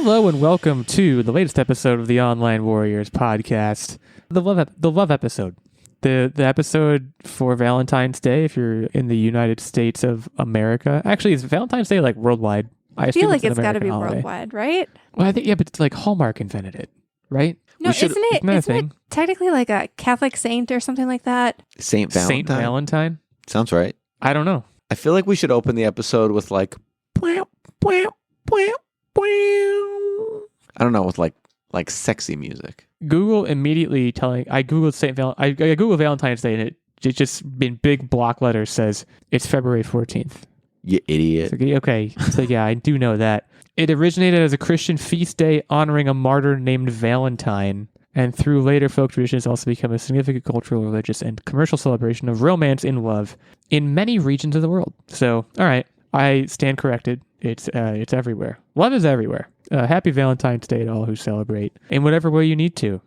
Hello and welcome to the latest episode of the Online Warriors podcast, the love episode, the episode for Valentine's Day. If you're in the United States of America, actually, is Valentine's Day like worldwide? I feel like it's got to be worldwide, right? Well, I think but it's like Hallmark invented it, right? No, isn't it technically like a Catholic saint or something like that? Saint Valentine. Saint Valentine Sounds right. I don't know. I feel like we should open the episode with like, I don't know, with like sexy music. Google immediately I googled I googled Valentine's Day and it just in big block letters says it's February 14th. You idiot. Okay, so yeah, I do know that. It originated as a Christian feast day honoring a martyr named Valentine, and through later folk traditions also become a significant cultural, religious, and commercial celebration of romance and love in many regions of the world. So, all right, I stand corrected. It's everywhere. Love is everywhere. Happy Valentine's Day to all who celebrate in whatever way you need to,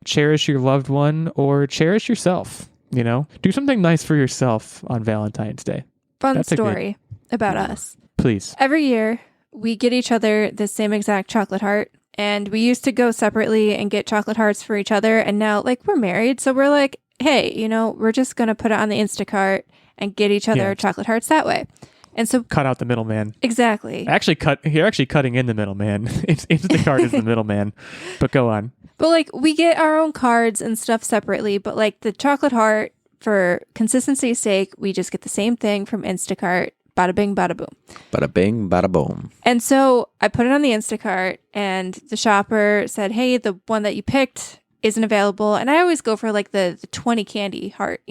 Cherish your loved one or cherish yourself, Do something nice for yourself on Valentine's Day. Fun story about us. Please. Every year, we get each other the same exact chocolate heart, and we used to go separately and get chocolate hearts for each other, and now, we're married, so we're like, hey, we're just going to put it on the Instacart and get each other chocolate hearts that way. And so cut out the middleman. Exactly. You're actually cutting in the middleman. Instacart is the middleman. But go on. But we get our own cards and stuff separately, but the chocolate heart, for consistency's sake, we just get the same thing from Instacart. Bada bing, bada boom. Bada bing, bada boom. And so I put it on the Instacart and the shopper said, hey, the one that you picked isn't available. And I always go for the 20 candy heart,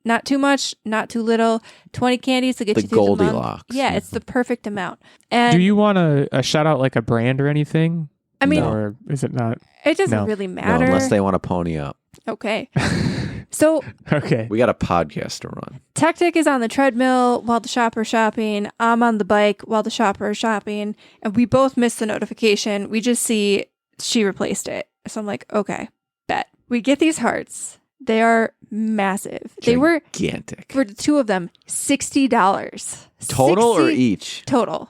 Not too much, not too little. 20 candies to get you through the month. The Goldilocks. Yeah, it's the perfect amount. And do you want to shout out a brand or anything? I mean, or is it not? It doesn't really matter. No, unless they want to pony up. Okay. So okay, we got a podcast to run. Techtic is on the treadmill while the shopper's shopping. I'm on the bike while the shopper is shopping. And we both missed the notification. We just see she replaced it. So I'm like, okay, bet. We get these hearts. They are massive. Gigantic. They were, for the two of them, $60. Total or each? Total.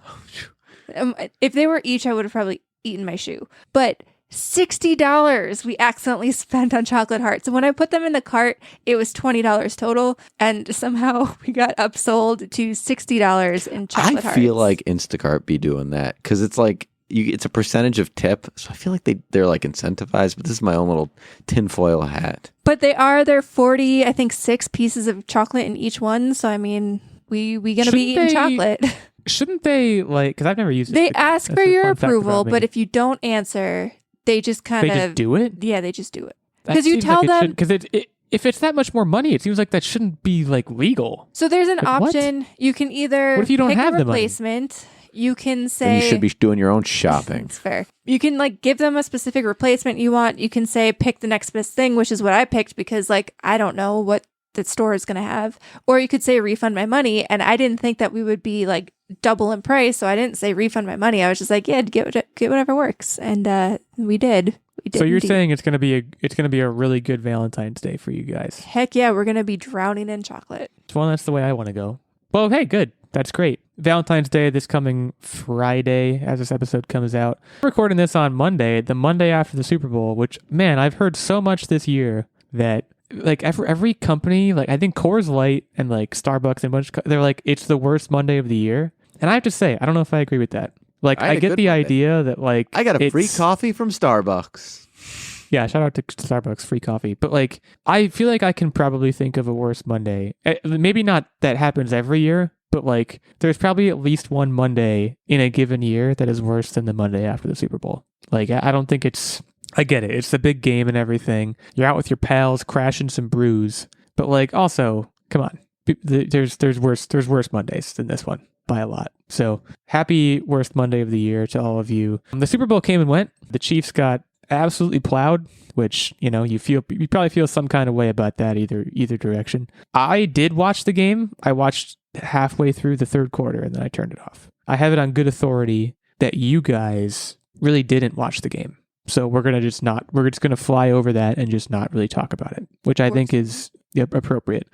If they were each, I would have probably eaten my shoe. But $60 we accidentally spent on chocolate hearts. So when I put them in the cart, it was $20 total. And somehow we got upsold to $60 in chocolate hearts. I feel like Instacart be doing that because it's it's a percentage of tip. So I feel like they're incentivized, but this is my own little tinfoil hat. But they're 40, I think 6 pieces of chocolate in each one. So, I mean, we gonna be eating chocolate. Shouldn't they because I've never used it. They ask for your approval, but if you don't answer, they just kind of... They just do it? Yeah, they just do it. Because you tell them... Because if it's that much more money, it seems like that shouldn't be legal. So there's an option. What? You can either what if you don't pick have a the money? replacement. You can say... Then you should be doing your own shopping. It's fair. You can give them a specific replacement you want. You can say pick the next best thing, which is what I picked because I don't know what the store is going to have. Or you could say refund my money. And I didn't think that we would be double in price. So I didn't say refund my money. I was just get whatever works. And we did. So you're saying it's gonna be a really good Valentine's Day for you guys? Heck yeah, we're gonna be drowning in chocolate. Well, that's the way I want to go. Well, hey, good. That's great. Valentine's Day this coming Friday, as this episode comes out. We're recording this on Monday, the Monday after the Super Bowl. Which, man, I've heard so much this year that every company, I think Coors Light and Starbucks and they're it's the worst Monday of the year. And I have to say, I don't know if I agree with that. I get the idea that I got a free coffee from Starbucks. Yeah, shout out to Starbucks, free coffee. But I feel like I can probably think of a worse Monday. Maybe not that happens every year, but there's probably at least one Monday in a given year that is worse than the Monday after the Super Bowl. I don't think it's... I get it. It's the big game and everything. You're out with your pals, crashing some brews. But also, come on. There's worse Mondays than this one. By a lot. So happy worst Monday of the year to all of you. The Super Bowl came and went. The Chiefs got absolutely plowed, which, you probably feel some kind of way about that either direction. I did watch the game. I watched halfway through the third quarter and then I turned it off. I have it on good authority that you guys really didn't watch the game. So we're just going to fly over that and just not really talk about it, which I think is appropriate.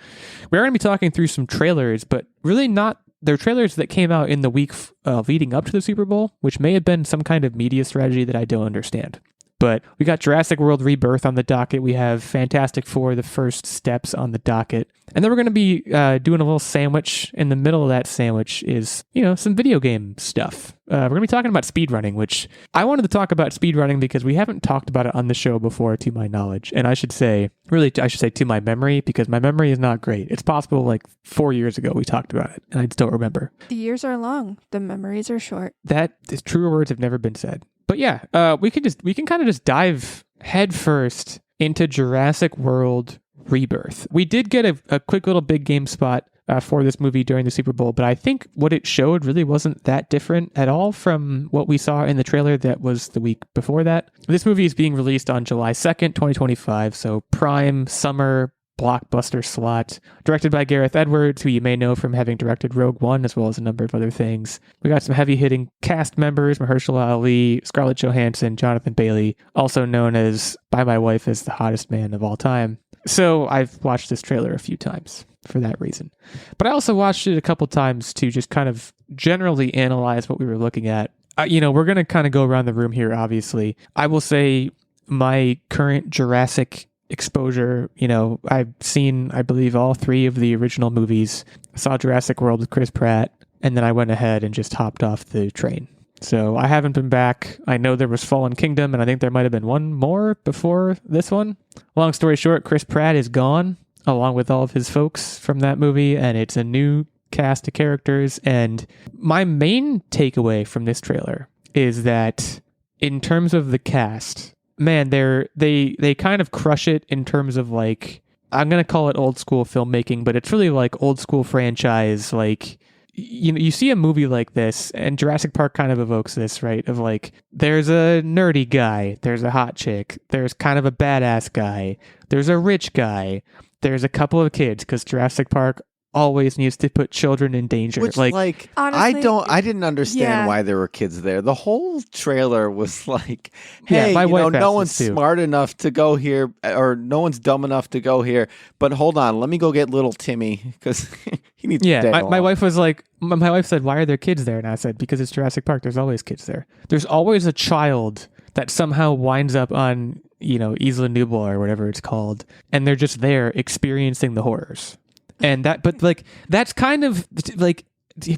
We're going to be talking through some trailers, but really not they're trailers that came out in the week leading up to the Super Bowl, which may have been some kind of media strategy that I don't understand. But we got Jurassic World Rebirth on the docket. We have Fantastic Four, The First Steps on the docket. And then we're going to be doing a little sandwich. In the middle of that sandwich is, some video game stuff. We're going to be talking about speedrunning, which I wanted to talk about speedrunning because we haven't talked about it on the show before, to my knowledge. And I should say to my memory, because my memory is not great. It's possible like 4 years ago we talked about it, and I just don't remember. The years are long. The memories are short. That is truer words have never been said. But yeah, we can kind of just dive headfirst into Jurassic World Rebirth. We did get a quick little big game spot for this movie during the Super Bowl, but I think what it showed really wasn't that different at all from what we saw in the trailer that was the week before that. This movie is being released on July 2nd, 2025, so prime summer blockbuster slot, directed by Gareth Edwards, who you may know from having directed Rogue One, as well as a number of other things. We got some heavy-hitting cast members, Mahershala Ali, Scarlett Johansson, Jonathan Bailey, also known as, by my wife, as the hottest man of all time. So I've watched this trailer a few times for that reason. But I also watched it a couple times to just kind of generally analyze what we were looking at. We're going to kind of go around the room here, obviously. I will say my current Jurassic exposure, I've seen, I believe, all three of the original movies. I saw Jurassic World with Chris Pratt, and then I went ahead and just hopped off the train. So I haven't been back. I know there was Fallen Kingdom, and I think there might have been one more before this one. Long story short, Chris Pratt is gone, along with all of his folks from that movie, and it's a new cast of characters. And my main takeaway from this trailer is that in terms of the cast, man, they kind of crush it in terms of, like, I'm going to call it old school filmmaking, but it's really like old school franchise. Like, you see a movie like this, and Jurassic Park kind of evokes this, right? Of like, there's a nerdy guy, there's a hot chick, there's kind of a badass guy, there's a rich guy, there's a couple of kids, because Jurassic Park always needs to put children in danger. Which, honestly, I didn't understand why there were kids there. The whole trailer was like, hey, no one's smart enough to go here, or no one's dumb enough to go here, but hold on, let me go get little Timmy, because he needs to stay along. My wife was like, my wife said, why are there kids there? And I said, because it's Jurassic Park, there's always kids there. There's always a child that somehow winds up on, Isla Nublar or whatever it's called, and they're just there experiencing the horrors. And that's kind of like,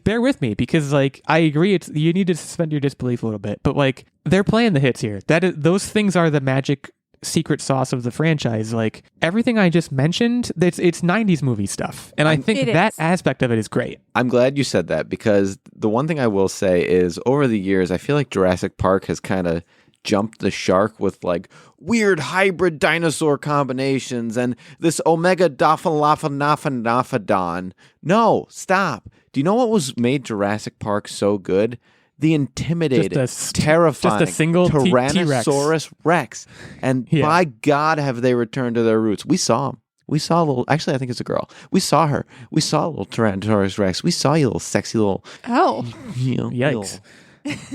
bear with me, because like, I agree, you need to suspend your disbelief a little bit, but like, they're playing the hits here. Those things are the magic secret sauce of the franchise. Like, everything I just mentioned, it's 90s movie stuff, and I think that aspect of it is great. I'm glad you said that, because the one thing I will say is, over the years, I feel like Jurassic Park has kind of jumped the shark with like weird hybrid dinosaur combinations and this Omega Dophalophanophanophodon. No, stop. Do you know what was made Jurassic Park so good? The intimidating, terrifying, just a single Tyrannosaurus Rex. And by God, have they returned to their roots. We saw him. We saw a little, actually, I think it's a girl. We saw her. We saw a little Tyrannosaurus Rex. We saw you, little sexy little. Oh. Yikes.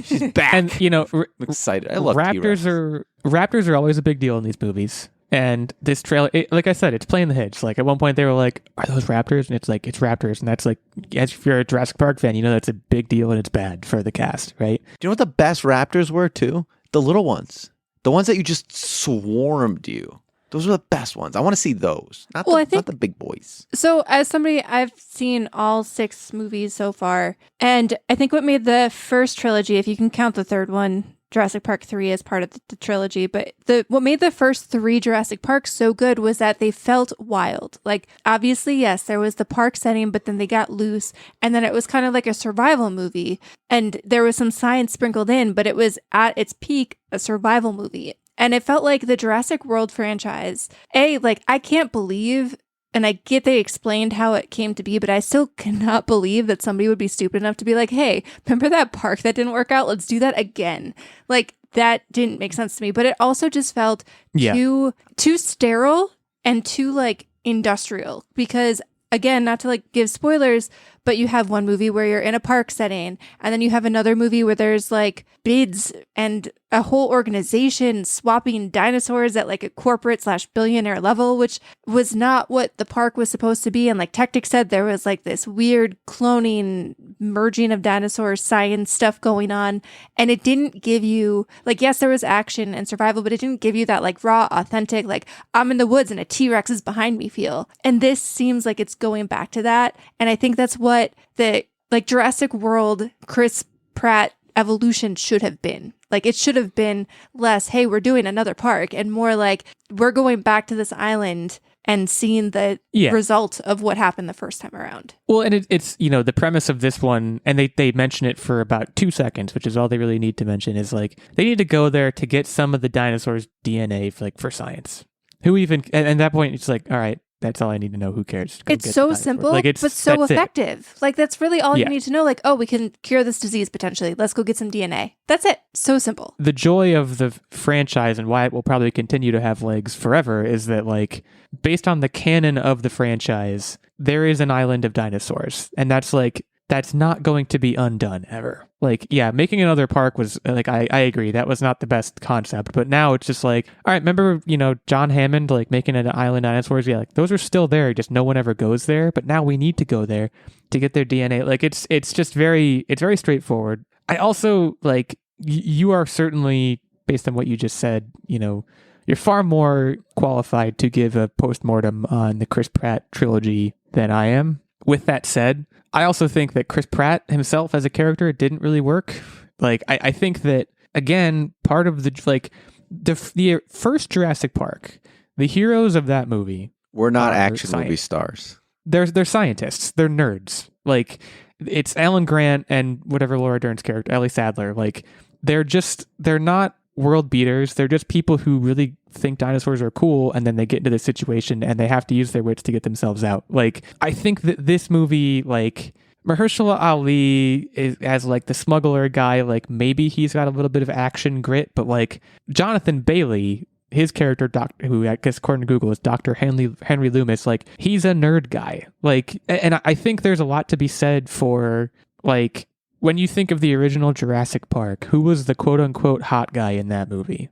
She's back. And I'm excited. I love Raptors are always a big deal in these movies. And this trailer, like I said, it's playing the hits. Like, at one point they were like, "Are those raptors?" And it's like, it's raptors, and that's like, if you're a Jurassic Park fan, that's a big deal, and it's bad for the cast, right? Do you know what the best raptors were too? The little ones, the ones that you just swarmed you. Those are the best ones. I want to see those, not the big boys. So as somebody, I've seen all 6 movies so far, and I think what made the first trilogy, if you can count the third one, Jurassic Park 3 as part of the trilogy, but what made the first 3 Jurassic Parks so good was that they felt wild. Like, obviously, yes, there was the park setting, but then they got loose, and then it was kind of like a survival movie, and there was some science sprinkled in, but it was at its peak a survival movie. And it felt like the Jurassic World franchise, I can't believe, and I get they explained how it came to be, but I still cannot believe that somebody would be stupid enough to be like, hey, remember that park that didn't work out? Let's do that again. Like, that didn't make sense to me, but it also just felt too sterile and too, like, industrial. Because, again, not to, like, give spoilers, but you have one movie where you're in a park setting, and then you have another movie where there's like bids and a whole organization swapping dinosaurs at like a corporate/billionaire level, which was not what the park was supposed to be. And like Techtic said, there was like this weird cloning, merging of dinosaur science stuff going on. And it didn't give you, like, yes, there was action and survival, but it didn't give you that like raw, authentic, like I'm in the woods and a T-Rex is behind me feel. And this seems like it's going back to that. And I think that's what the like Jurassic World, Chris Pratt evolution should have been. Like, it should have been less, hey, we're doing another park, and more like, we're going back to this island and seeing the result of what happened the first time around. Well, and it's, you know, the premise of this one, and they mention it for about 2 seconds, which is all they really need to mention, is like, they need to go there to get some of the dinosaurs' DNA for science. Who even, and at that point, it's like, all right, that's all I need to know. Who cares? It's so simple, like, but so effective. Like, that's really all you need to know. Like, oh, we can cure this disease potentially. Let's go get some DNA. That's it. So simple. The joy of the franchise and why it will probably continue to have legs forever is that, like, based on the canon of the franchise, there is an island of dinosaurs. And that's not going to be undone ever. Like, yeah, making another park was, like, I agree, that was not the best concept, but now it's just like, all right, remember, you know, John Hammond, like, making an island dinosaurs? Yeah, like, those are still there, just no one ever goes there, but now we need to go there to get their DNA. Like, it's just very straightforward. I also, like, you are certainly, based on what you just said, you know, you're far more qualified to give a postmortem on the Chris Pratt trilogy than I am. With that said, I also think that Chris Pratt himself as a character didn't really work. Like, I think that, again, part of the first Jurassic Park, the heroes of that movie were not action movie stars. They're scientists. They're nerds. Like, it's Alan Grant and whatever Laura Dern's character, Ellie Sadler. Like, they're not world beaters. They're just people who really think dinosaurs are cool, and then they get into this situation and they have to use their wits to get themselves out. Like, I think that this movie, like, Mahershala Ali is as like the smuggler guy, like, maybe he's got a little bit of action grit, but like Jonathan Bailey, his character, who I guess according to Google is Dr. Henry Loomis, like, he's a nerd guy. Like, and I think there's a lot to be said for, like, when you think of the original Jurassic Park, who was the quote-unquote hot guy in that movie?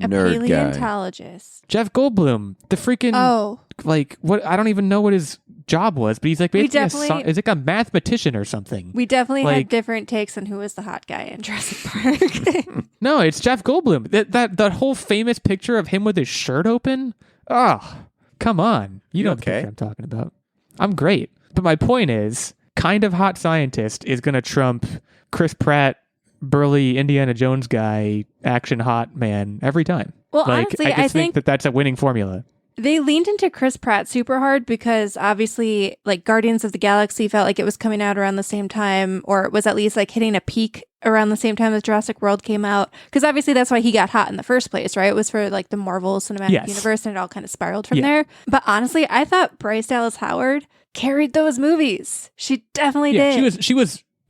A nerd paleontologist. Jeff Goldblum, the freaking, like, what, I don't even know what his job was, but he's like basically is like a mathematician or something. We definitely had different takes on who was the hot guy in Jurassic Park. No, it's Jeff Goldblum. That whole famous picture of him with his shirt open. Oh, come on. You know the picture I'm talking about. I'm great. But my point is, kind of hot scientist is going to trump Chris Pratt, burly Indiana Jones guy, action hot man every time. Well, like, honestly, I think that that's a winning formula. They leaned into Chris Pratt super hard because obviously, like, Guardians of the Galaxy felt like it was coming out around the same time, or it was at least like hitting a peak around the same time as Jurassic World came out. Because obviously that's why he got hot in the first place, right? It was for like the Marvel Cinematic Universe, and it all kind of spiraled from there. But honestly, I thought Bryce Dallas Howard carried those movies. She definitely did.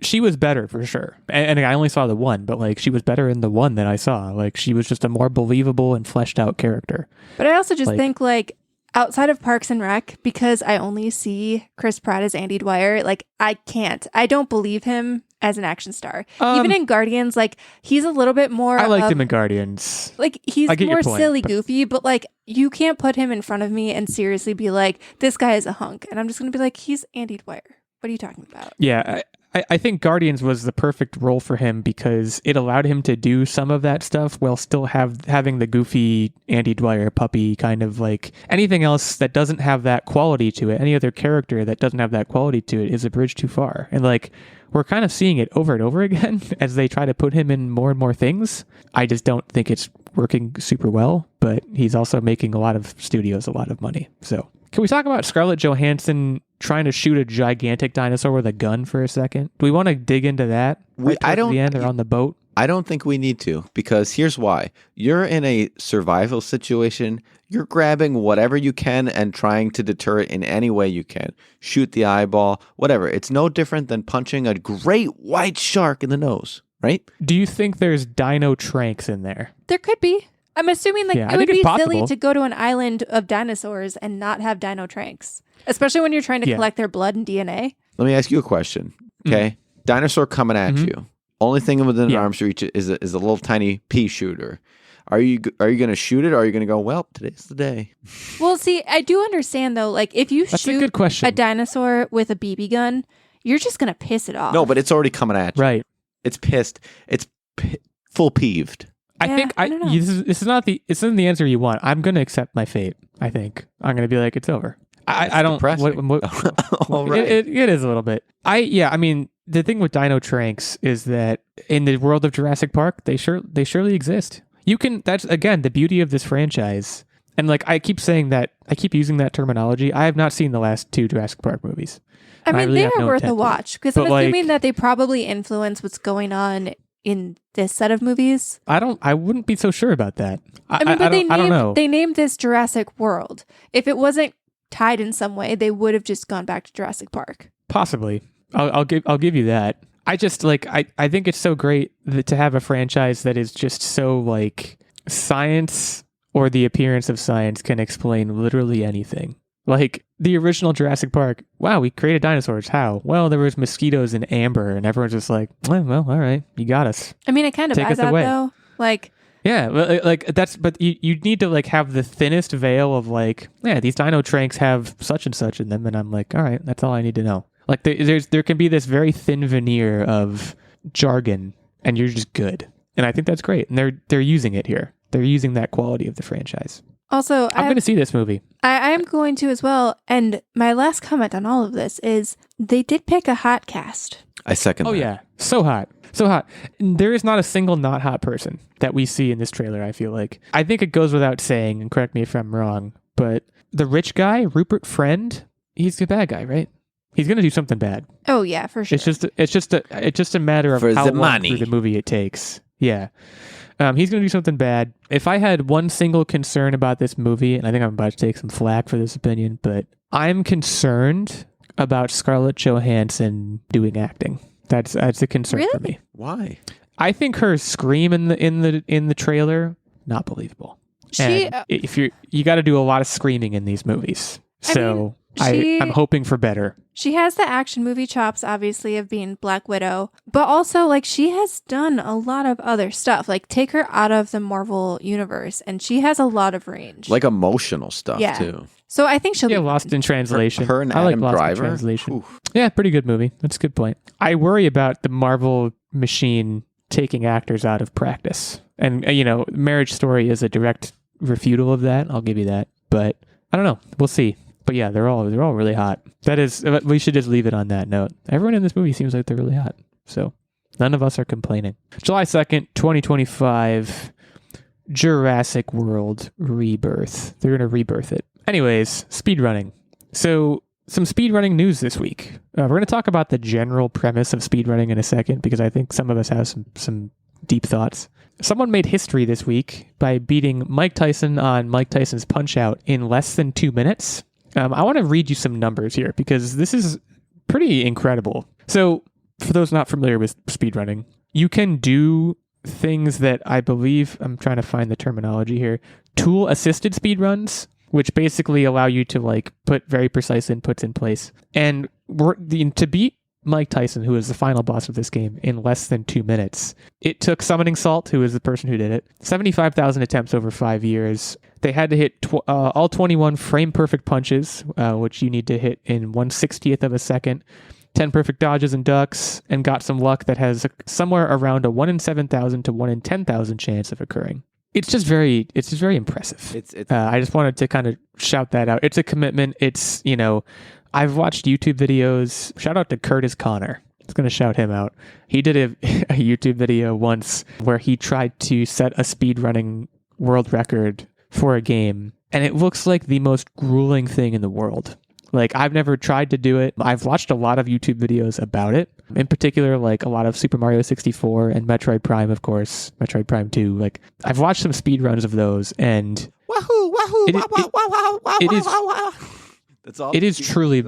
She was better for sure. And I only saw the one, but like, she was better in the one than I saw. Like, she was just a more believable and fleshed out character. But I also just think, like, outside of Parks and Rec, because I only see Chris Pratt as Andy Dwyer, like, I don't believe him as an action star. Even in Guardians, like, he's a little bit more I liked him in Guardians. Like, he's more silly, goofy, but like, you can't put him in front of me and seriously be like, this guy is a hunk. And I'm just going to be like, he's Andy Dwyer. What are you talking about? Yeah, I think Guardians was the perfect role for him because it allowed him to do some of that stuff while still having the goofy Andy Dwyer puppy kind of, like, anything else that doesn't have that quality to it, any other character that doesn't have that quality to it is a bridge too far. And like, we're kind of seeing it over and over again as they try to put him in more and more things. I just don't think it's working super well, but he's also making a lot of studios a lot of money. So can we talk about Scarlett Johansson trying to shoot a gigantic dinosaur with a gun for a second? Do we want to dig into that? At the end, they're on the boat. I don't think we need to, because here's why. You're in a survival situation. You're grabbing whatever you can and trying to deter it in any way you can. Shoot the eyeball, whatever. It's no different than punching a great white shark in the nose, right? Do you think there's dino tranks in there? There could be. I'm assuming, like, it would be silly to go to an island of dinosaurs and not have dino tranks. Especially when you're trying to collect their blood and DNA. Let me ask you a question. Okay. Dinosaur coming at you. Only thing within arm's reach is a little tiny pea shooter. Are you going to shoot it, or are you going to go, well, today's the day? Well, see, I do understand, though. Like, if you That's a good question. a dinosaur with a BB gun, you're just going to piss it off. No, but it's already coming at you. Right. It's pissed. It's full peeved. I think this isn't the answer you want. I'm going to accept my fate. I think I'm going to be like, it's over. I don't. It is a little bit. I mean, the thing with Dino Tranks is that in the world of Jurassic Park, they surely exist. That's again the beauty of this franchise. And like I keep saying that, I keep using that terminology. I have not seen the last 2 Jurassic Park movies. I mean, they are worth a watch because I'm assuming that they probably influence what's going on in this set of movies. I wouldn't be so sure about that. I don't know. They named this Jurassic World. If it wasn't tied in some way, they would have just gone back to Jurassic Park. Possibly. I'll give you that. I just like I think it's so great to have a franchise that is just so like science or the appearance of science can explain literally anything. Like the original Jurassic Park, wow, we created dinosaurs. How? Well, there was mosquitoes in amber, and everyone's just like, well, all right, you got us. I mean, I kind of buy that though. Like, yeah, like that's, but you need to like have the thinnest veil of like, yeah, these Dino Tranks have such and such in them, and I'm like, all right, that's all I need to know. Like there can be this very thin veneer of jargon, and you're just good, and I think that's great, and they're using it here. They're using that quality of the franchise. Also, I'm going to see this movie. I am going to as well. And my last comment on all of this is they did pick a hot cast. I second that. Oh, yeah. So hot. So hot. There is not a single not hot person that we see in this trailer, I feel like. I think it goes without saying, and correct me if I'm wrong, but the rich guy, Rupert Friend, he's the bad guy, right? He's going to do something bad. Oh, yeah, for sure. It's just a matter of for how the long money. through the movie it takes. Yeah. He's going to do something bad. If I had one single concern about this movie, and I think I'm about to take some flack for this opinion, but I'm concerned about Scarlett Johansson doing acting. That's a concern for me. Why? I think her scream in the trailer, not believable. If you got to do a lot of screaming in these movies. So I'm hoping for better. She has the action movie chops, obviously, of being Black Widow, but also like she has done a lot of other stuff. Like take her out of the Marvel universe, and she has a lot of range, like emotional stuff too. So I think she'll be Lost in Translation. Her and Adam Lost Driver. In Translation. Oof. Yeah, pretty good movie. That's a good point. I worry about the Marvel machine taking actors out of practice, and Marriage Story is a direct refutal of that. I'll give you that, but I don't know. We'll see. But yeah, they're all really hot. That is, we should just leave it on that note. Everyone in this movie seems like they're really hot. So none of us are complaining. July 2nd, 2025, Jurassic World Rebirth. They're going to rebirth it. Anyways, speedrunning. So some speedrunning news this week. We're going to talk about the general premise of speedrunning in a second, because I think some of us have some deep thoughts. Someone made history this week by beating Mike Tyson on Mike Tyson's Punch-Out in less than 2 minutes. I want to read you some numbers here because this is pretty incredible. So for those not familiar with speedrunning, you can do things that I believe, I'm trying to find the terminology here, tool-assisted speedruns, which basically allow you to like put very precise inputs in place. And to beat Mike Tyson, who is the final boss of this game, in less than 2 minutes, it took Summoning Salt, who is the person who did it, 75,000 attempts over 5 years. They had to hit all 21 frame-perfect punches, which you need to hit in 1/60th of a second, 10 perfect dodges and ducks, and got some luck that has somewhere around a 1 in 7,000 to 1 in 10,000 chance of occurring. It's just very impressive. I just wanted to kind of shout that out. It's a commitment. It's, I've watched YouTube videos. Shout out to Curtis Connor. I was going to shout him out. He did a YouTube video once where he tried to set a speedrunning world record for a game, and it looks like the most grueling thing in the world. Like, I've never tried to do it. I've watched a lot of YouTube videos about it. In particular, like a lot of Super Mario 64 and Metroid Prime, of course. Metroid Prime 2. Like, I've watched some speedruns of those, and it is truly,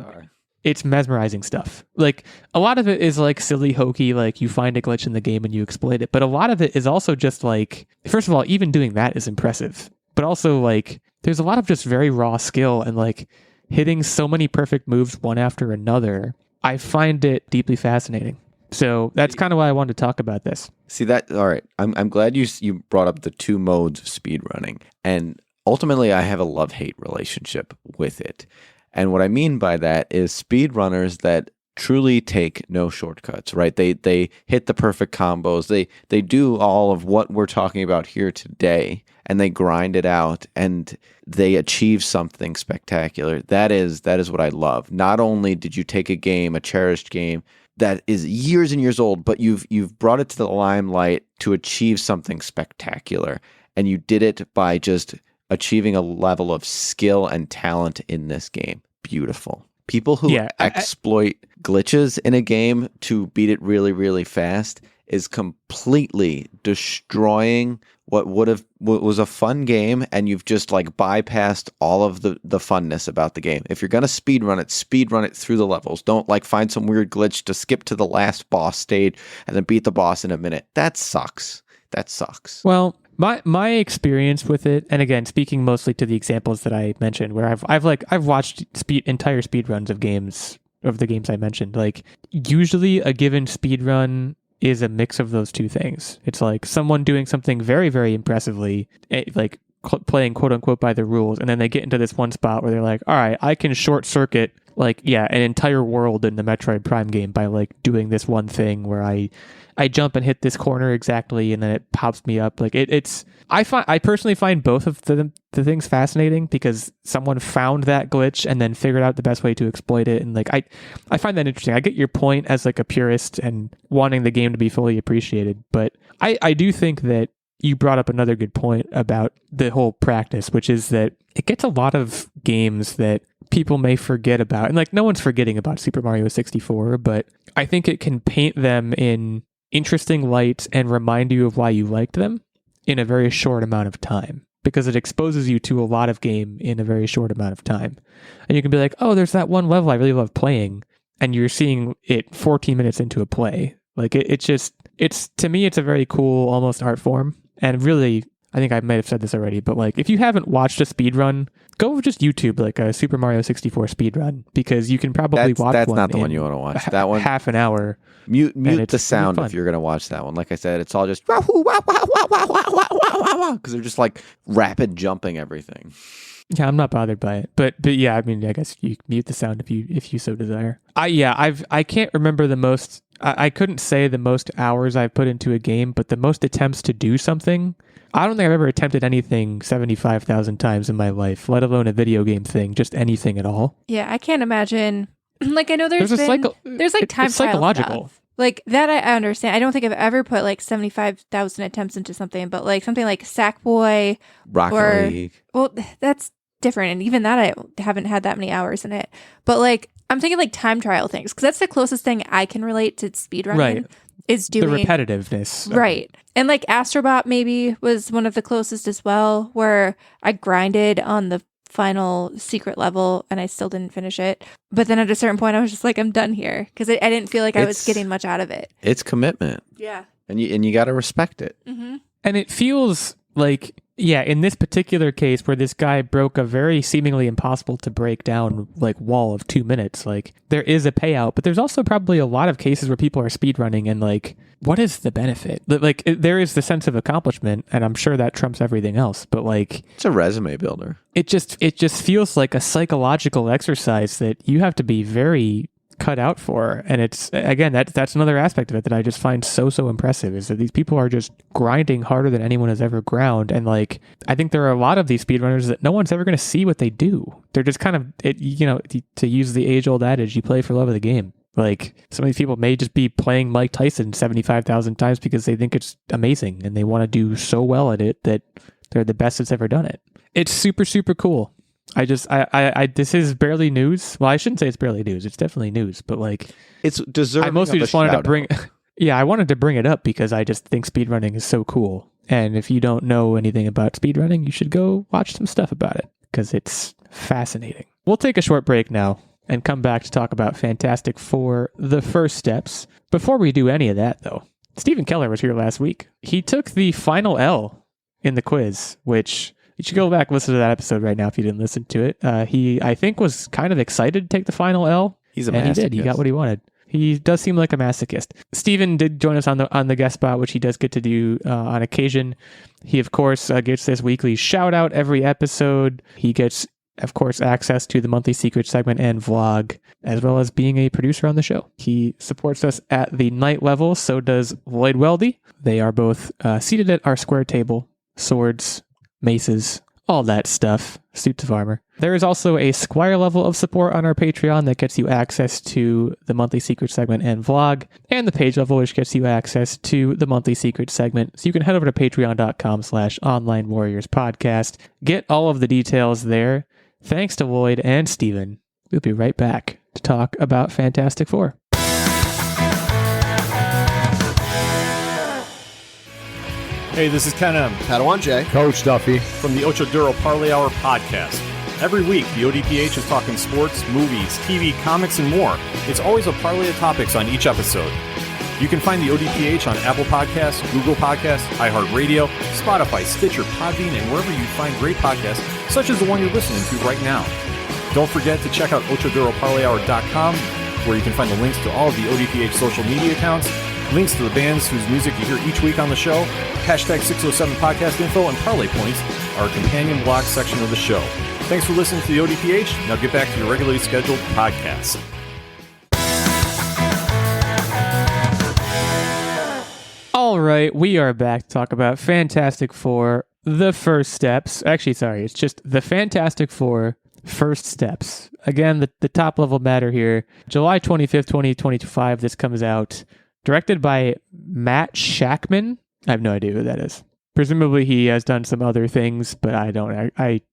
it's mesmerizing stuff. Like, a lot of it is like silly, hokey, like you find a glitch in the game and you exploit it. But a lot of it is also just like, first of all, even doing that is impressive. But also, like, there's a lot of just very raw skill and like hitting so many perfect moves one after another. I find it deeply fascinating. So that's kind of why I wanted to talk about this. See that? All right. I'm glad you brought up the two modes of speedrunning. And ultimately, I have a love-hate relationship with it. And what I mean by that is speedrunners that truly take no shortcuts, right? They hit the perfect combos. They do all of what we're talking about here today, and they grind it out, and they achieve something spectacular. That is what I love. Not only did you take a game, a cherished game, that is years and years old, but you've brought it to the limelight to achieve something spectacular. And you did it by just achieving a level of skill and talent in this game. Beautiful. People who exploit glitches in a game to beat it really, really fast is completely destroying what was a fun game, and you've just like bypassed all of the funness about the game. If you're gonna speedrun it through the levels. Don't like find some weird glitch to skip to the last boss stage and then beat the boss in a minute. That sucks. Well, my experience with it, and again, speaking mostly to the examples that I mentioned, where I've watched entire speedruns of the games I mentioned. Like, usually a given speedrun is a mix of those two things. It's like someone doing something very, very impressively, like playing quote unquote by the rules, and then they get into this one spot where they're like, all right, I can short circuit an entire world in the Metroid Prime game by like doing this one thing where I jump and hit this corner exactly, and then it pops me up. Like I personally find both of the things fascinating because someone found that glitch and then figured out the best way to exploit it. And like I find that interesting. I get your point as like a purist and wanting the game to be fully appreciated, but I do think that you brought up another good point about the whole practice, which is that it gets a lot of games that people may forget about. And like no one's forgetting about Super Mario 64, but I think it can paint them in interesting light and remind you of why you liked them in a very short amount of time, because it exposes you to a lot of game in a very short amount of time. And you can be like, oh, there's that one level I really love playing, and you're seeing it 14 minutes into a play. Like it's to me, it's a very cool, almost art form. And really, I think I might have said this already, but like if you haven't watched a speedrun, go just YouTube like a Super Mario 64 speedrun, because you can probably watch that's one. That's not the one you want to watch. That one, half an hour. Mute the sound if you're going to watch that one. Like I said, it's all just because they're just like rapid jumping everything. Yeah, I'm not bothered by it, but yeah, I mean, I guess you mute the sound if you so desire. I can't remember the most. I couldn't say the most hours I've put into a game, but the most attempts to do something. I don't think I've ever attempted anything 75,000 times in my life, let alone a video game thing, just anything at all. Yeah, I can't imagine. Like, I know there's like time it's psychological stuff. Like that I understand. I don't think I've ever put like 75,000 attempts into something, but like something like Sackboy, Rocket League. Well, that's different, and even that I haven't had that many hours in it. But like I'm thinking like time trial things, because that's the closest thing I can relate to speedrunning. Right. Is doing the repetitiveness. Right. And like Astrobot maybe was one of the closest as well, where I grinded on the final secret level and I still didn't finish it. But then at a certain point I was just like, I'm done here, because I didn't feel like I was getting much out of it. It's commitment. Yeah. And you got to respect it. Mm-hmm. And it feels like, yeah, in this particular case where this guy broke a very seemingly impossible to break down like wall of 2 minutes, like there is a payout, but there's also probably a lot of cases where people are speedrunning and like, what is the benefit? Like there is the sense of accomplishment, and I'm sure that trumps everything else, but like it's a resume builder. It just feels like a psychological exercise that you have to be very cut out for. And it's, again, that's another aspect of it that I just find so impressive, is that these people are just grinding harder than anyone has ever ground. And like, I think there are a lot of these speedrunners that no one's ever going to see what they do. They're just kind of, to use the age-old adage, you play for love of the game. Like, some of these people may just be playing Mike Tyson 75,000 times because they think it's amazing and they want to do so well at it that they're the best that's ever done it. It's super cool. This is barely news. Well, I shouldn't say it's barely news. It's definitely news, but like, it's deserving. I mostly just wanted to bring, I wanted to bring it up because I just think speedrunning is so cool. And if you don't know anything about speedrunning, you should go watch some stuff about it because it's fascinating. We'll take a short break now and come back to talk about Fantastic Four: The First Steps. Before we do any of that, though, Stephen Keller was here last week. He took the final L in the quiz, which you should go back and listen to that episode right now if you didn't listen to it. He, I think, was kind of excited to take the final L. He's a masochist. And he did. He got what he wanted. He does seem like a masochist. Steven did join us on the guest spot, which he does get to do on occasion. He, of course, gets this weekly shout out every episode. He gets, of course, access to the monthly secret segment and vlog, as well as being a producer on the show. He supports us at the night level. So does Lloyd Weldy. They are both seated at our square table, swords, maces, all that stuff, suits of armor. There is also a Squire level of support on our Patreon that gets you access to the monthly secret segment and vlog, and the page level, which gets you access to the monthly secret segment. So you can head over to patreon.com/onlinewarriorspodcast. Get all of the details there. Thanks to Lloyd and Steven. We'll be right back to talk about Fantastic Four. Hey, this is Ken M. Padawan J. Coach Duffy. From the Ocho Duro Parlay Hour podcast. Every week, the ODPH is talking sports, movies, TV, comics, and more. It's always a parlay of topics on each episode. You can find the ODPH on Apple Podcasts, Google Podcasts, iHeartRadio, Spotify, Stitcher, Podbean, and wherever you find great podcasts, such as the one you're listening to right now. Don't forget to check out OchoDuroParlayHour.com, where you can find the links to all of the ODPH social media accounts, links to the bands whose music you hear each week on the show, hashtag 607 podcast info, and parlay points, our companion blog section of the show. Thanks for listening to the ODPH. Now get back to your regularly scheduled podcast. All right, we are back to talk about Fantastic Four, the first steps. Actually, sorry, it's just the Fantastic Four first steps. Again, the top level matter here. July 25th, 2025, this comes out. Directed by Matt Shackman. I have no idea who that is. Presumably he has done some other things, but I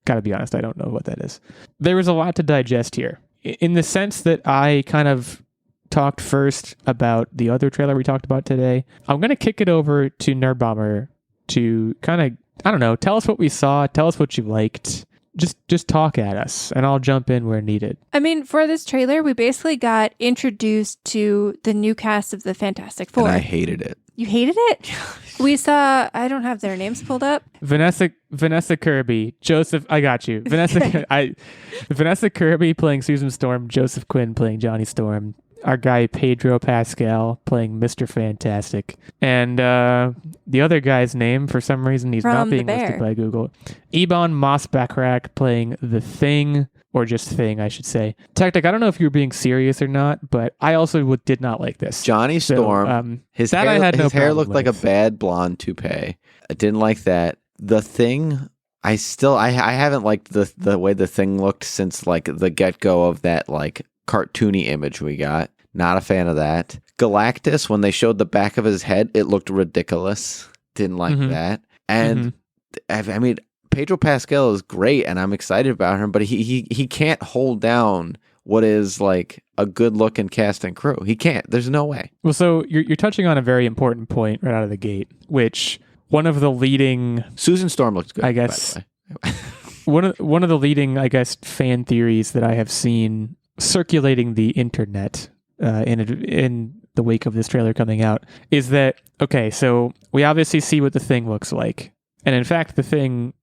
gotta be honest, I don't know what that is. There was a lot to digest here. In the sense that I kind of talked first about the other trailer we talked about today, I'm going to kick it over to Nerdbomber to kind of, I don't know, tell us what we saw, tell us what you liked. Just talk at us, and I'll jump in where needed. I mean, for this trailer, we basically got introduced to the new cast of the Fantastic Four. And I hated it. You hated it? We saw, I don't have their names pulled up. Vanessa Kirby, Joseph, I got you. Vanessa Kirby playing Susan Storm, Joseph Quinn playing Johnny Storm, our guy Pedro Pascal playing Mr. Fantastic, and the other guy's name, for some reason, he's not being listed by Google. Ebon Moss-Backrack playing The Thing, or just Thing, I should say. Techtic, I don't know if you were being serious or not, but I also did not like this. Johnny Storm, his hair looked like a bad blonde toupee. I didn't like that. The Thing, I haven't liked the way The Thing looked since like the get-go of that like cartoony image we got. Not a fan of that. Galactus, when they showed the back of his head, it looked ridiculous. Didn't like that. And I mean, Pedro Pascal is great, and I'm excited about him, but he can't hold down what is like a good looking cast and crew. He can't. There's no way. Well, so you're touching on a very important point right out of the gate, which one of the leading Susan Storm looks good, I guess. By the way. one of the leading, I guess, fan theories that I have seen circulating the internet in the wake of this trailer coming out is that, okay, so we obviously see what the Thing looks like. And in fact, the Thing,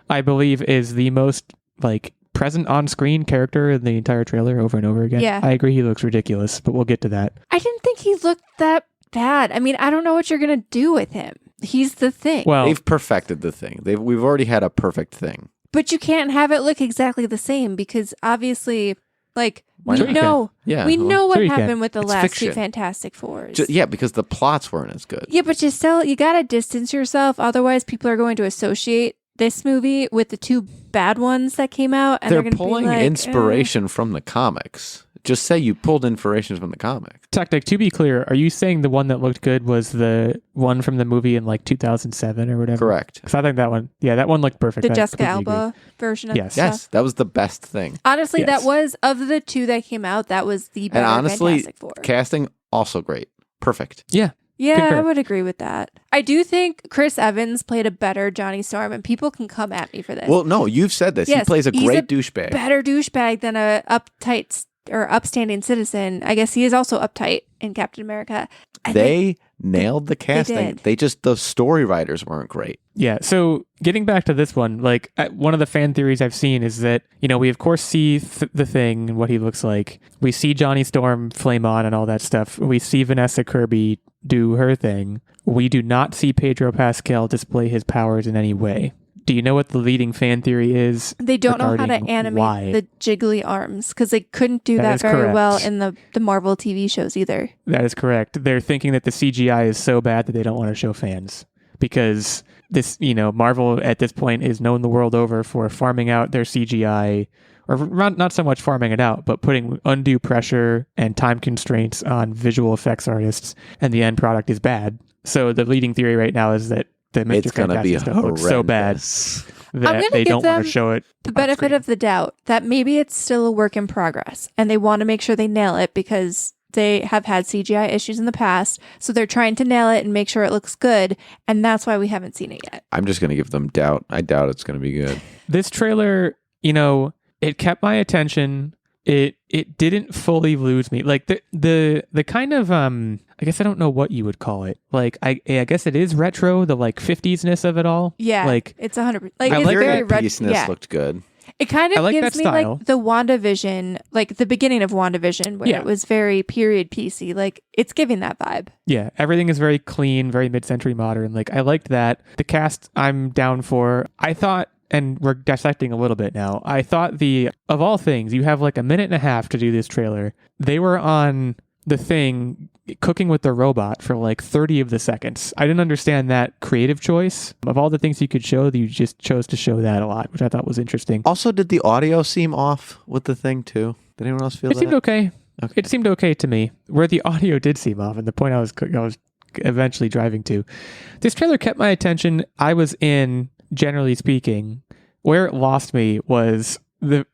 I believe, is the most like present on-screen character in the entire trailer over and over again. Yeah. I agree he looks ridiculous, but we'll get to that. I didn't think he looked that bad. I mean, I don't know what you're going to do with him. He's the Thing. Well, they've perfected the Thing. We've already had a perfect Thing. But you can't have it look exactly the same because obviously, like, we know what happened with the last two Fantastic Fours. Because the plots weren't as good. Yeah, but you got to distance yourself. Otherwise, people are going to associate this movie with the two bad ones that came out. And they're pulling inspiration from the comics. Just say you pulled inspiration from the comic. Techtic, to be clear, are you saying the one that looked good was the one from the movie in like 2007 or whatever? Correct. Because I think that one looked perfect. The Jessica Alba version of stuff. Yes, that was the best thing. Honestly, that was, of the two that came out, that was the better Fantastic Four. Casting, also great. Perfect. Yeah. Yeah, concur. I would agree with that. I do think Chris Evans played a better Johnny Storm, and people can come at me for this. Well, no, you've said this. He plays a great douchebag. Better douchebag than a uptight or upstanding citizen. I guess he is also uptight in Captain America. They nailed the casting. They just, the story writers weren't great. Yeah. So getting back to this one, like one of the fan theories I've seen is that, we of course see the Thing and what he looks like. We see Johnny Storm flame on and all that stuff. We see Vanessa Kirby do her thing. We do not see Pedro Pascal display his powers in any way. Do you know what the leading fan theory is? They don't know how to animate the jiggly arms because they couldn't do that very well in the Marvel TV shows either. That is correct. They're thinking that the CGI is so bad that they don't want to show fans because this, Marvel at this point is known the world over for farming out their CGI, or not so much farming it out, but putting undue pressure and time constraints on visual effects artists, and the end product is bad. So the leading theory right now is that the Mr. Fantastic stuff looks so bad that they don't want to show it. The benefit of the doubt that maybe it's still a work in progress and they want to make sure they nail it because they have had CGI issues in the past. So they're trying to nail it and make sure it looks good. And that's why we haven't seen it yet. I'm just going to give them doubt. I doubt it's going to be good. This trailer, it kept my attention. It didn't fully lose me. Like the kind of I guess I don't know what you would call it. Like I guess it is retro, the like 50s-ness of it all. Yeah, like it's 100%. Like it's very retro. Yeah. Looked good. It kind of gives me like the WandaVision, like the beginning of WandaVision, where it was very period piecey. Like it's giving that vibe. Yeah, everything is very clean, very mid-century modern. Like I liked that. The cast I'm down for. I thought. And we're dissecting a little bit now. I thought of all things, you have like a minute and a half to do this trailer. They were on the Thing cooking with the robot for like 30 of the seconds. I didn't understand that creative choice. Of all the things you could show, you just chose to show that a lot, which I thought was interesting. Also, did the audio seem off with the Thing too? Did anyone else feel that? It seemed okay. It seemed okay to me. Where the audio did seem off, and the point I was eventually driving to. This trailer kept my attention. I was in... Generally speaking, where it lost me was the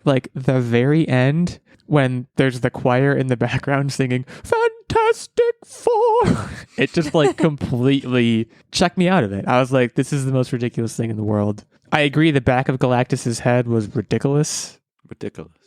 very end when there's the choir in the background singing Fantastic Four. It just like completely checked me out of it. I was like, this is the most ridiculous thing in the world. I agree the back of Galactus's head was ridiculous.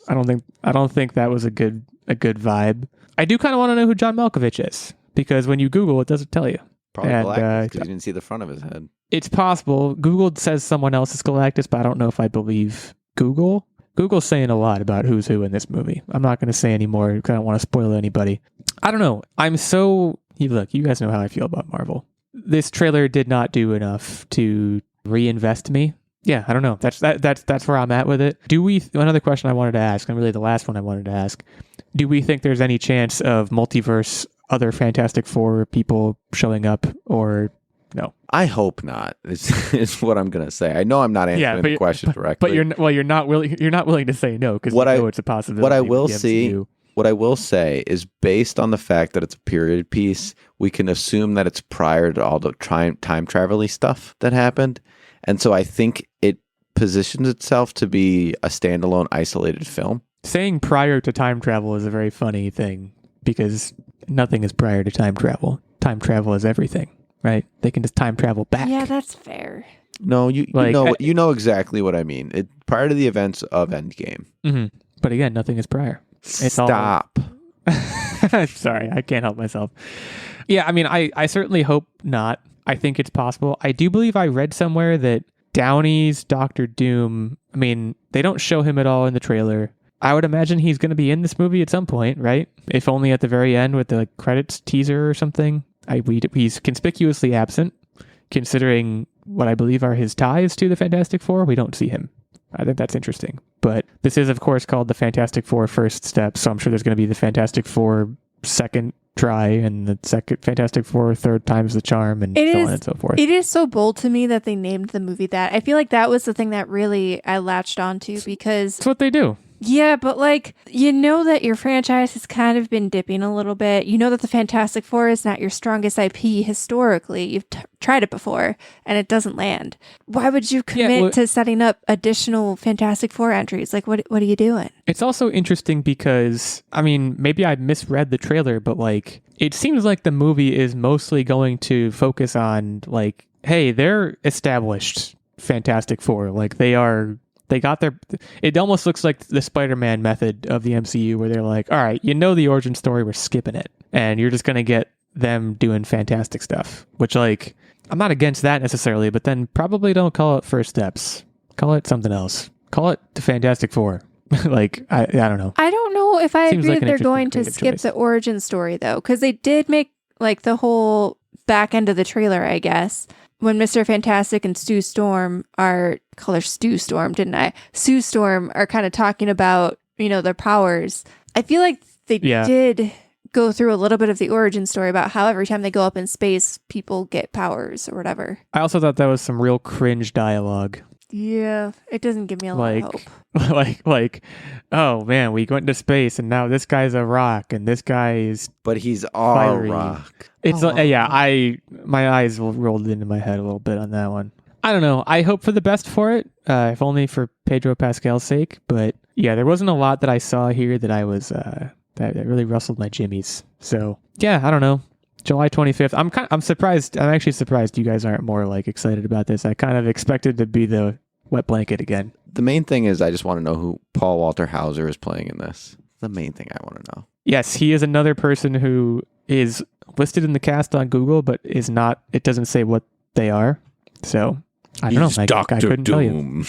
I don't think that was a good vibe. I do kind of want to know who John Malkovich is because when you Google it doesn't tell you. Probably Galactus because you didn't see the front of his head. It's possible. Google says someone else is Galactus, but I don't know if I believe Google. Google's saying a lot about who's who in this movie. I'm not going to say any more because I don't want to spoil anybody. I don't know. Look, you guys know how I feel about Marvel. This trailer did not do enough to reinvest me. Yeah, I don't know. That's where I'm at with it. Another question I wanted to ask, and really the last one I wanted to ask, do we think there's any chance of multiverse, other Fantastic Four people showing up, or no? I hope not. Is what I'm gonna say. I know I'm not answering the question directly. But you're not willing to say no because you know it's a possibility. What I will say is based on the fact that it's a period piece, we can assume that it's prior to all the time travel-y stuff that happened, and so I think it positions itself to be a standalone, isolated film. Saying prior to time travel is a very funny thing because nothing is prior to time travel. Time travel is everything. Right? They can just time travel back. Yeah, that's fair. No, you know exactly what I mean. Prior to the events of Endgame. Mm-hmm. But again, nothing is prior. Stop. Sorry, I can't help myself. Yeah, I mean, I certainly hope not. I think it's possible. I do believe I read somewhere that Downey's Doctor Doom, I mean, they don't show him at all in the trailer. I would imagine he's going to be in this movie at some point, right? If only at the very end with the credits teaser or something. He's conspicuously absent, considering what I believe are his ties to the Fantastic Four. We don't see him. I think that's interesting. But this is, of course, called the Fantastic Four First Step, so I'm sure there's going to be the Fantastic Four Second Try and the second Fantastic Four Third Time's the Charm and so on and so forth. It is so bold to me that they named the movie that. I feel like that was the thing that really I latched onto because... That's what they do. Yeah, but that your franchise has kind of been dipping a little bit. You know that the Fantastic Four is not your strongest IP historically. You've tried it before and it doesn't land. Why would you commit to setting up additional Fantastic Four entries? Like, what are you doing? It's also interesting because, I mean, maybe I misread the trailer, but it seems like the movie is mostly going to focus on hey, they're established Fantastic Four. They are They got their... It almost looks like the Spider-Man method of the MCU where they're like, all right, the origin story, we're skipping it. And you're just going to get them doing fantastic stuff, which like, I'm not against that necessarily, but then probably don't call it First Steps. Call it something else. Call it the Fantastic Four. Like, I don't know. I don't know if I agree that they're going to skip the origin story, though, because they did make, like, the whole back end of the trailer, I guess, when Mr. Fantastic and Sue Storm are... Call her Stu Storm, didn't I? Sue Storm are kind of talking about, their powers. I feel like they did go through a little bit of the origin story about how every time they go up in space, people get powers or whatever. I also thought that was some real cringe dialogue. Yeah, it doesn't give me a lot of hope. Like, oh man, we went into space and now this guy's a rock and this guy is... But he's our rock. It's my eyes rolled into my head a little bit on that one. I don't know. I hope for the best for it, if only for Pedro Pascal's sake. But yeah, there wasn't a lot that I saw here that I was that really rustled my jimmies. So yeah, I don't know. July 25th. I'm surprised. I'm actually surprised you guys aren't more like excited about this. I kind of expected to be the wet blanket again. The main thing is I just want to know who Paul Walter Hauser is playing in this. The main thing I want to know. Yes, he is another person who is listed in the cast on Google, but is not. It doesn't say what they are. So I don't know. I couldn't tell you.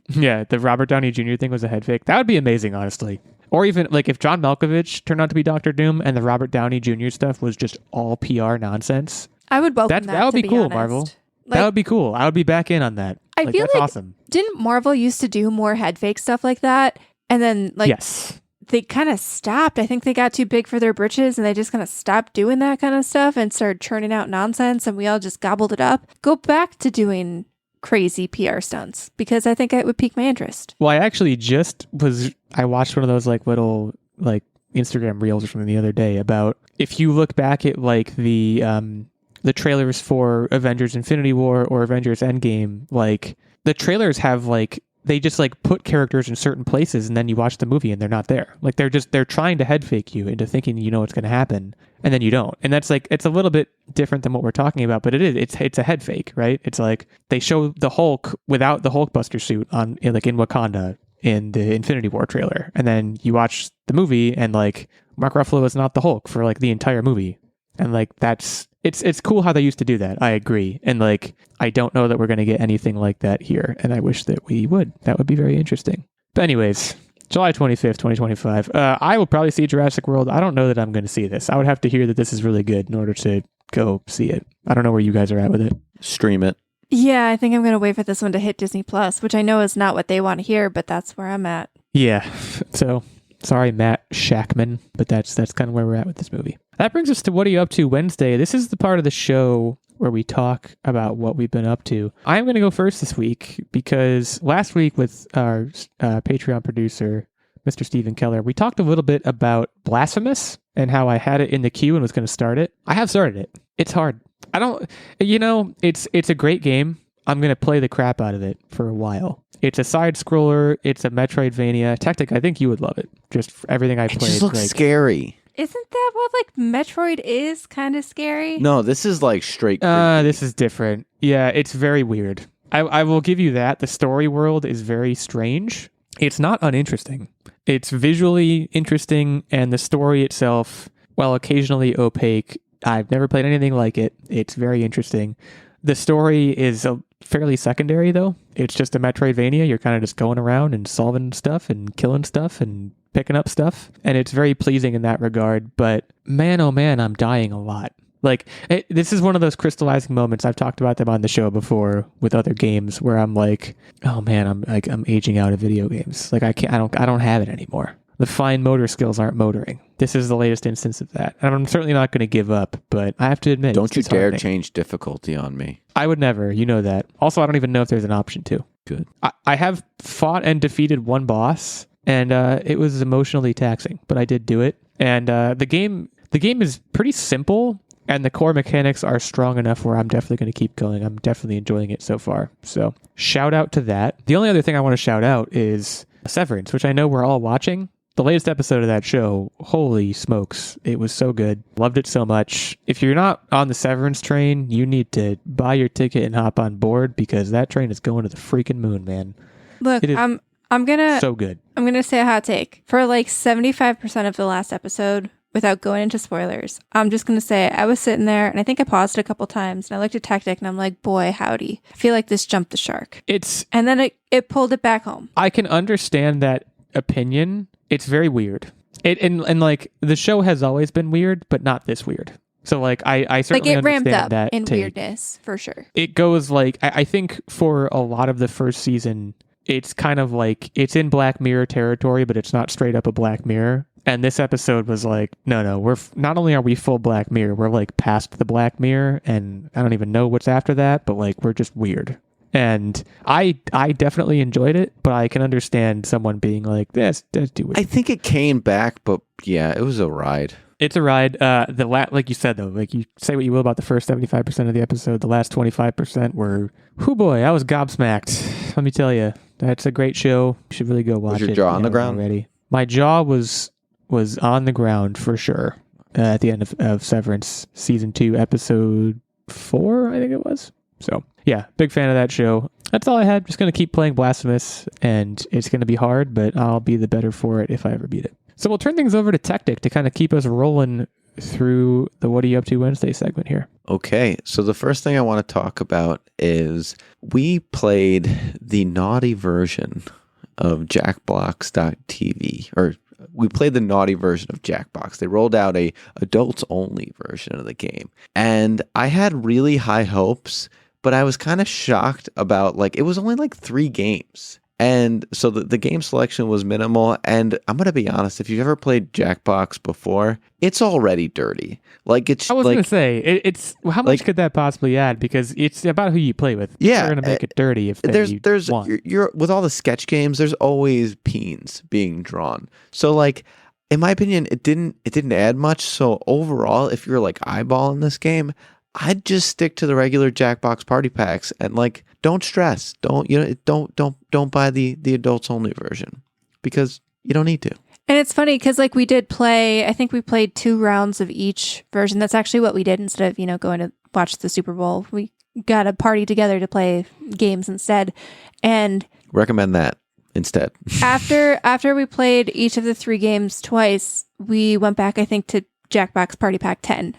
Yeah, the Robert Downey Jr. thing was a head fake. That would be amazing, honestly. Or even like if John Malkovich turned out to be Dr. Doom and the Robert Downey Jr. stuff was just all PR nonsense. I would welcome that. That would be cool, honest. Marvel. That would be cool. I would be back in on that. I feel that's like awesome. Didn't Marvel used to do more head fake stuff like that? And then yes. They kind of stopped. I think they got too big for their britches and they just kind of stopped doing that kind of stuff and started churning out nonsense and we all just gobbled it up. Go back to doing crazy PR stunts because I think it would pique my interest. Well, I actually I watched one of those like little like Instagram reels or something the other day about if you look back at like the trailers for Avengers Infinity War or Avengers Endgame, like the trailers have like they just like put characters in certain places and then you watch the movie and they're not there. Like they're trying to head fake you into thinking what's going to happen and then you don't. And that's like, it's a little bit different than what we're talking about, but it's a head fake, right? It's like they show the Hulk without the Hulkbuster suit in Wakanda in the Infinity War trailer. And then you watch the movie and like Mark Ruffalo is not the Hulk for like the entire movie. And like it's cool how they used to do that. I agree. And like I don't know that we're going to get anything like that here. And I wish that we would. That would be very interesting. But anyways, July 25th, 2025. I will probably see Jurassic World. I don't know that I'm going to see this. I would have to hear that this is really good in order to go see it. I don't know where you guys are at with it. Stream it. Yeah, I think I'm going to wait for this one to hit Disney Plus, which I know is not what they want to hear, but that's where I'm at. Yeah. So sorry, Matt Shackman, but that's kind of where we're at with this movie. That brings us to What Are You Up To Wednesday. This is the part of the show where we talk about what we've been up to. I'm going to go first this week because last week with our Patreon producer, Mr. Stephen Keller, we talked a little bit about Blasphemous and how I had it in the queue and was going to start it. I have started it. It's hard. It's a great game. I'm going to play the crap out of it for a while. It's a side scroller. It's a Metroidvania. Techtic, I think you would love it. Just for everything I've played. It just looks scary. Isn't that what like Metroid is? Kind of scary? No, this is like straight this is different. Yeah, it's very weird. I will give you that. The story world is very strange. It's not uninteresting. It's visually interesting, and the story itself, while occasionally opaque, I've never played anything like it. It's very interesting. The story is fairly secondary, though. It's just a Metroidvania. You're kind of just going around and solving stuff and killing stuff and picking up stuff. And it's very pleasing in that regard. But man, oh man, I'm dying a lot. Like, this is one of those crystallizing moments. I've talked about them on the show before with other games where I'm like, oh man, I'm aging out of video games. Like I don't have it anymore. The fine motor skills aren't motoring. This is the latest instance of that. And I'm certainly not going to give up, but I have to admit, don't you dare change difficulty on me. I would never. You know that. Also, I don't even know if there's an option to. Good. I have fought and defeated one boss, and it was emotionally taxing, but I did do it. And the game is pretty simple, and the core mechanics are strong enough where I'm definitely going to keep going. I'm definitely enjoying it so far. So shout out to that. The only other thing I want to shout out is Severance, which I know we're all watching. The latest episode of that show, holy smokes, it was so good. Loved it so much. If you're not on the Severance train, you need to buy your ticket and hop on board because that train is going to the freaking moon, man. Look, I'm gonna so good. I'm gonna say a hot take. For like 75% of the last episode, without going into spoilers, I'm just gonna say I was sitting there and I think I paused it a couple times and I looked at Techtic and I'm like, boy, howdy. I feel like this jumped the shark. And then it pulled it back home. I can understand that opinion. It's very weird. And like the show has always been weird, but not this weird. So like I certainly like it ramped understand up that in take. Weirdness for sure. It goes like I think for a lot of the first season, it's kind of like it's in Black Mirror territory, but it's not straight up a Black Mirror. And this episode was like, no, we're not only are we full Black Mirror, we're like past the Black Mirror, and I don't even know what's after that, but like we're just weird. And I definitely enjoyed it, but I can understand someone being like, let's do it. I think it came back, but yeah, it was a ride. It's a ride. Like you said though, like you say what you will about the first 75% of the episode, the last 25% were, whoo boy, I was gobsmacked. Let me tell you, that's a great show. You should really go watch it. Was your jaw on the ground? Already. My jaw was on the ground for sure at the end of Severance season 2, episode 4, I think it was. So yeah, big fan of that show. That's all I had. Just going to keep playing Blasphemous, and it's going to be hard, but I'll be the better for it if I ever beat it. So we'll turn things over to Techtic to kind of keep us rolling through the What Are You Up To Wednesday segment here. Okay, so the first thing I want to talk about is we played the naughty version of Jackbox.tv, or we played the naughty version of Jackbox. They rolled out a adults-only version of the game, and I had really high hopes, but I was kind of shocked about, like, it was only like 3 games. And so the game selection was minimal. And I'm going to be honest, if you've ever played Jackbox before, it's already dirty. Like it's. I was going to say, it's how much could that possibly add? Because it's about who you play with. Yeah, they're going to make it dirty if there's want. You're with all the sketch games. There's always peens being drawn. So like, in my opinion, it didn't add much. So overall, if you're like eyeballing this game, I'd just stick to the regular Jackbox party packs and like don't stress. Don't buy the adults only version because you don't need to. And it's funny because like we did play, I think we played 2 rounds of each version. That's actually what we did instead of, going to watch the Super Bowl. We got a party together to play games instead. And recommend that instead. after we played each of the 3 games twice, we went back, I think, to Jackbox Party Pack 10.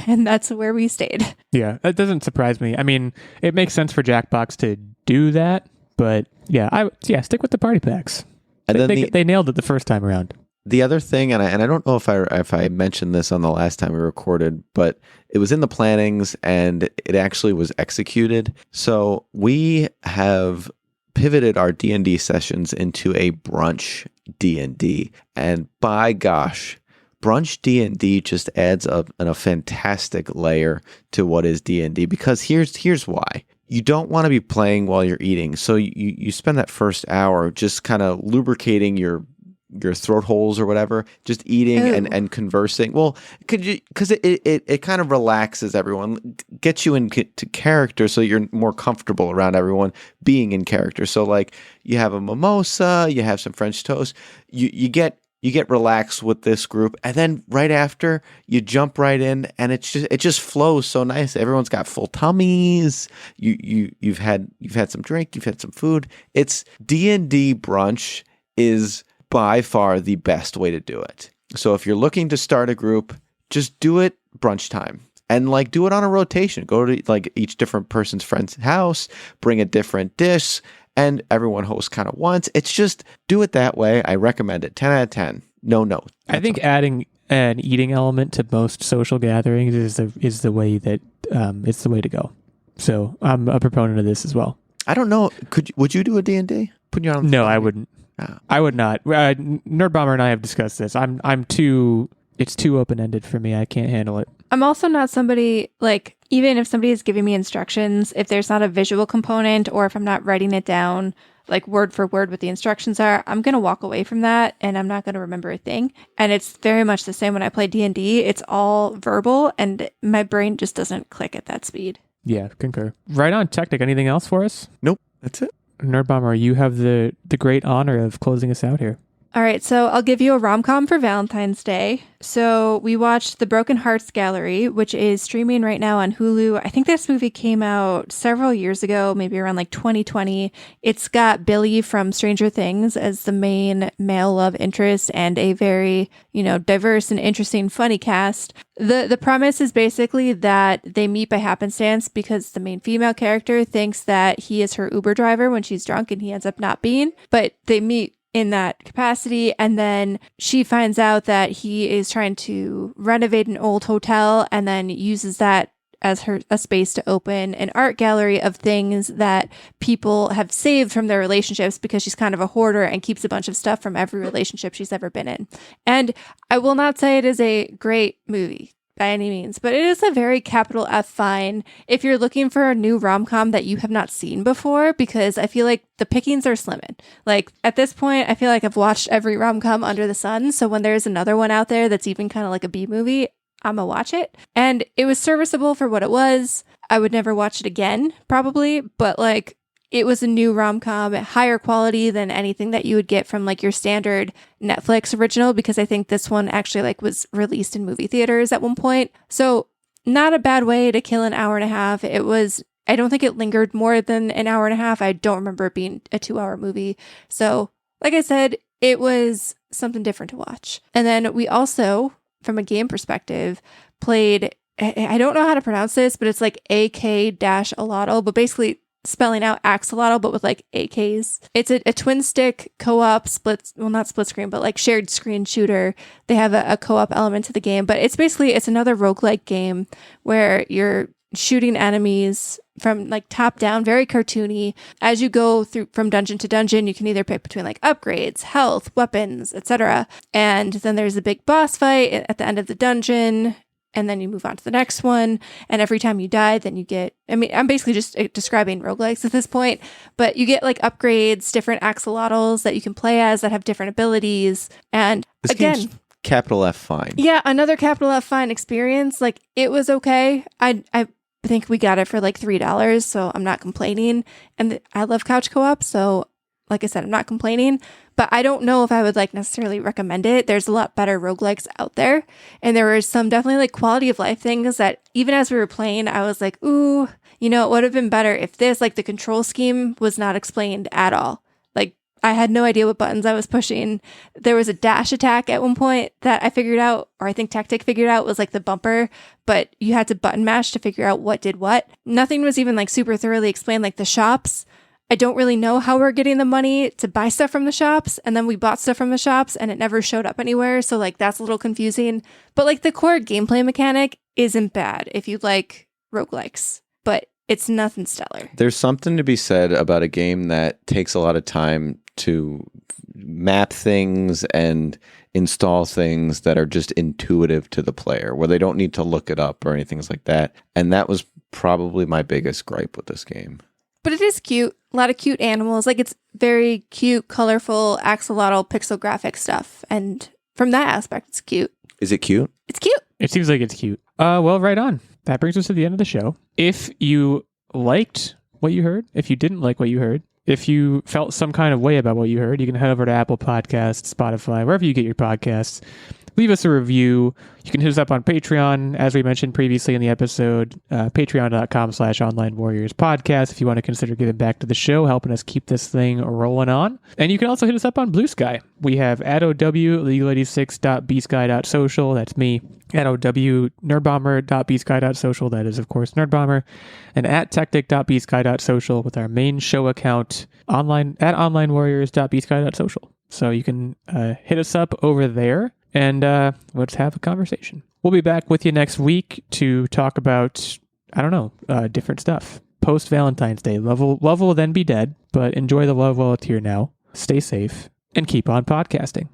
And that's where we stayed. Yeah, that doesn't surprise me. I mean, it makes sense for Jackbox to do that, but yeah, stick with the party packs. And they nailed it the first time around. The other thing, and I don't know if I mentioned this on the last time we recorded, but it was in the plannings and it actually was executed. So we have pivoted our D&D sessions into a brunch D&D, and by gosh, Brunch D&D just adds a fantastic layer to what is D&D, because here's why. You don't want to be playing while you're eating. So you spend that first hour just kind of lubricating your throat holes or whatever, just eating and conversing. Well, because it kind of relaxes everyone, gets you into character so you're more comfortable around everyone being in character. So like you have a mimosa, you have some French toast, you get relaxed with this group, and then right after you jump right in, and it just flows so nice. Everyone's got full tummies. You've had some drink, you've had some food. It's DnD Brunch is by far the best way to do it. So if you're looking to start a group, just do it brunch time. And like do it on a rotation. Go to like each different person's friend's house, bring a different dish, and everyone hosts kind of once. It's just do it that way. I recommend it. 10 out of 10. No. I think adding an eating element to most social gatherings is the way that it's the way to go. So I'm a proponent of this as well. I don't know. Would you do a D&D? Put you on. No, I wouldn't. Oh. I would not. Nerdbomber and I have discussed this. It's too open-ended for me. I can't handle it. I'm also not somebody, like, even if somebody is giving me instructions, if there's not a visual component or if I'm not writing it down, like word for word what the instructions are, I'm going to walk away from that and I'm not going to remember a thing. And it's very much the same when I play D&D. It's all verbal and my brain just doesn't click at that speed. Yeah, concur. Right on, Techtic. Anything else for us? Nope, that's it. Nerdbomber, you have the great honor of closing us out here. All right, so I'll give you a rom-com for Valentine's Day. So we watched The Broken Hearts Gallery, which is streaming right now on Hulu. I think this movie came out several years ago, maybe around like 2020. It's got Billy from Stranger Things as the main male love interest and a very, diverse and interesting, funny cast. The premise is basically that they meet by happenstance because the main female character thinks that he is her Uber driver when she's drunk and he ends up not being, but they meet in that capacity, and then she finds out that he is trying to renovate an old hotel and then uses that as a space to open an art gallery of things that people have saved from their relationships, because she's kind of a hoarder and keeps a bunch of stuff from every relationship she's ever been in. And I will not say it is a great movie by any means, but it is a very capital F fine if you're looking for a new rom-com that you have not seen before, because I feel like the pickings are slimming. Like at this point, I feel like I've watched every rom-com under the sun. So when there's another one out there that's even kind of like a B movie, I'm gonna watch it. And it was serviceable for what it was. I would never watch it again, probably, but like it was a new rom-com, higher quality than anything that you would get from like your standard Netflix original, because I think this one actually like was released in movie theaters at one point. So not a bad way to kill an hour and a half. I don't think it lingered more than an hour and a half. I don't remember it being a 2-hour movie. So like I said, it was something different to watch. And then we also, from a game perspective, played, I don't know how to pronounce this, but it's like AK-xolotl, but basically spelling out axolotl, but with like AKs. It's a twin stick co-op not split screen, but like shared screen shooter. They have a co-op element to the game, but it's another roguelike game where you're shooting enemies from like top down, very cartoony. As you go through from dungeon to dungeon, you can either pick between like upgrades, health, weapons, etc. And then there's a big boss fight at the end of the dungeon. And then you move on to the next one. And every time you die, then you get, I'm basically just describing roguelikes at this point, but you get like upgrades, different axolotls that you can play as that have different abilities. And this again, capital F fine. Yeah, another capital F fine experience. Like it was okay. I think we got it for like $3, so I'm not complaining. And I love couch co-op, so like I said, I'm not complaining, but I don't know if I would like necessarily recommend it. There's a lot better roguelikes out there. And there were some definitely like quality of life things that even as we were playing, I was like, ooh, it would have been better if this, like the control scheme was not explained at all. Like I had no idea what buttons I was pushing. There was a dash attack at one point that I figured out, or I think Techtic figured out, was like the bumper, but you had to button mash to figure out what did what. Nothing was even like super thoroughly explained, like the shops. I don't really know how we're getting the money to buy stuff from the shops. And then we bought stuff from the shops and it never showed up anywhere. So like that's a little confusing. But like the core gameplay mechanic isn't bad if you like roguelikes, but it's nothing stellar. There's something to be said about a game that takes a lot of time to map things and install things that are just intuitive to the player, where they don't need to look it up or anything like that. And that was probably my biggest gripe with this game. But it is cute. A lot of cute animals. Like it's very cute, colorful, axolotl, pixel graphic stuff. And from that aspect, it's cute. Is it cute? It's cute. It seems like it's cute. Well, right on. That brings us to the end of the show. If you liked what you heard, if you didn't like what you heard, if you felt some kind of way about what you heard, you can head over to Apple Podcasts, Spotify, wherever you get your podcasts. Leave us a review. You can hit us up on Patreon, as we mentioned previously in the episode, patreon.com/onlinewarriorspodcast if you want to consider giving back to the show, helping us keep this thing rolling on. And you can also hit us up on Blue Sky. We have @OW, Illeagle86.bsky.social. That's me. @OW, Nerdbomber.bsky.social. That is, of course, Nerdbomber. And @Techtic.bsky.social with our main show account online at onlinewarriors.bsky.social. So you can hit us up over there. And let's have a conversation. We'll be back with you next week to talk about, different stuff. Post-Valentine's Day. Love will then be dead, but enjoy the love while it's here now. Stay safe and keep on podcasting.